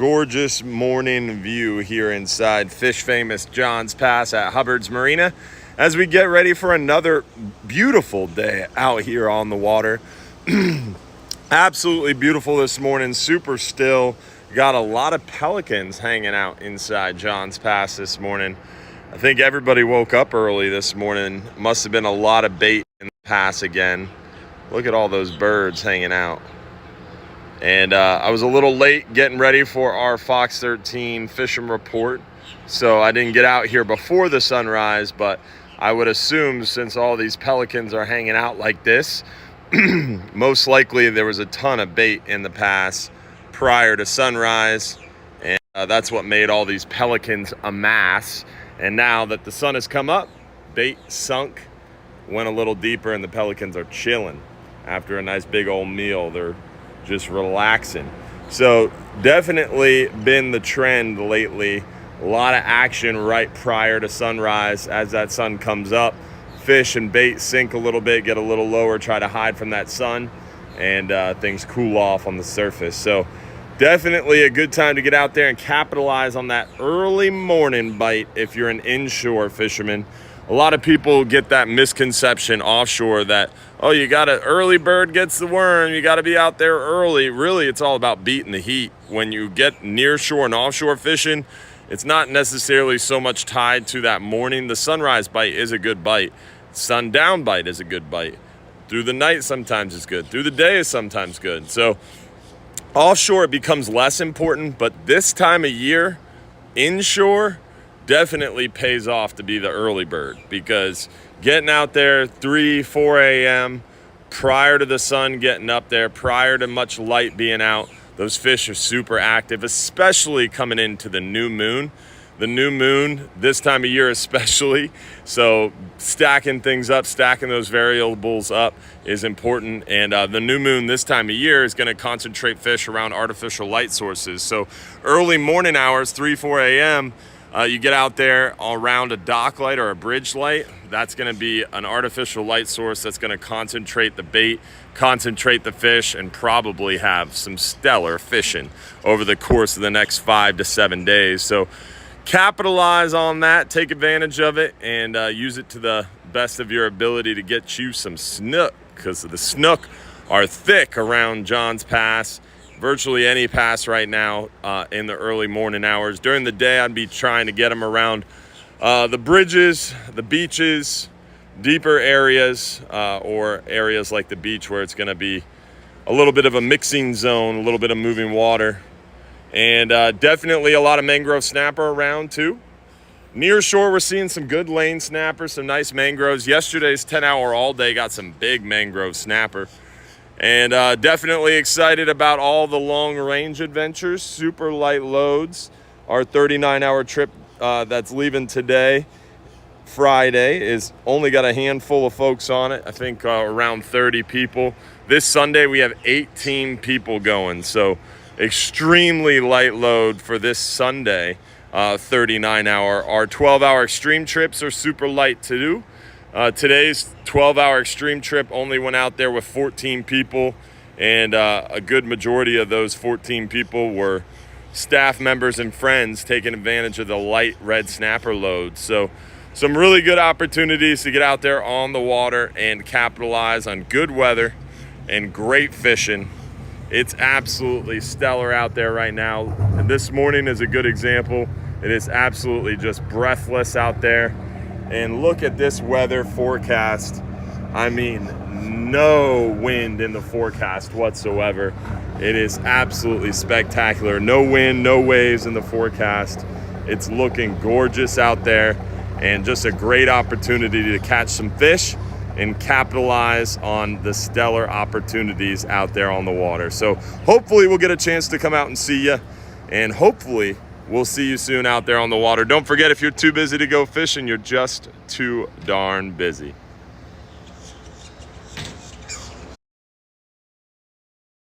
gorgeous morning view here inside Fish Famous John's Pass at Hubbard's Marina as we get ready for another beautiful day out here on the water. Absolutely beautiful this morning, super still. Got a lot of pelicans hanging out inside John's Pass this morning. I think everybody woke up early this morning. Must have been a lot of bait in the pass again. Look at all those birds hanging out. And I was a little late getting ready for our Fox 13 fishing report, so I didn't get out here before the sunrise, but I would assume since all these pelicans are hanging out like this, most likely there was a ton of bait in the pass prior to sunrise, and that's what made all these pelicans amass. And now that the sun has come up, bait sunk, went a little deeper, and the pelicans are chilling after a nice big old meal. They're just relaxing. So definitely been the trend lately. A lot of action right prior to sunrise. As that sun comes up, fish and bait sink a little bit, get a little lower, try to hide from that sun, and things cool off on the surface. So definitely a good time to get out there and capitalize on that early morning bite if you're an inshore fisherman. A lot of people get that misconception offshore that, oh, you got to early bird gets the worm, you got to be out there early. Really, it's all about beating the heat. When you get near shore and offshore fishing, it's not necessarily so much tied to that morning. The sunrise bite is a good bite. Sundown bite is a good bite. Through the night sometimes is good. Through the day is sometimes good. So offshore it becomes less important, but this time of year, inshore, definitely pays off to be the early bird, because getting out there 3-4 a.m. prior to the sun getting up there, prior to much light being out, those fish are super active, especially coming into the new moon. The new moon this time of year especially, so stacking things up, stacking those variables up is important. And the new moon this time of year is going to concentrate fish around artificial light sources. So early morning hours, 3-4 a.m., you get out there around a dock light or a bridge light. That's going to be an artificial light source that's going to concentrate the bait, concentrate the fish, and probably have some stellar fishing over the course of the next 5 to 7 days. So capitalize on that, take advantage of it, and use it to the best of your ability to get you some snook, because the snook are thick around John's Pass. Virtually any pass right now in the early morning hours. During the day, I'd be trying to get them around the bridges, the beaches, deeper areas, or areas like the beach where it's going to be a little bit of a mixing zone, a little bit of moving water. And definitely a lot of mangrove snapper around too. Near shore, we're seeing some good lane snappers, some nice mangroves. Yesterday's 10-hour all day got some big mangrove snapper. And definitely excited about all the long range adventures, super light loads. Our 39-hour trip that's leaving today, Friday, is only got a handful of folks on it. I think around 30 people. This Sunday we have 18 people going, so extremely light load for this Sunday, 39-hour. Our 12-hour extreme trips are super light to do. Today's 12-hour extreme trip only went out there with 14 people, and a good majority of those 14 people were staff members and friends taking advantage of the light red snapper load. So some really good opportunities to get out there on the water and capitalize on good weather and great fishing. It's absolutely stellar out there right now, and this morning is a good example. It is absolutely just breathless out there. And look at this weather forecast. I mean, no wind in the forecast whatsoever. It is absolutely spectacular. No wind, no waves in the forecast. It's looking gorgeous out there, and just a great opportunity to catch some fish and capitalize on the stellar opportunities out there on the water. So hopefully we'll get a chance to come out and see you, and hopefully we'll see you soon out there on the water. Don't forget, if you're too busy to go fishing, you're just too darn busy.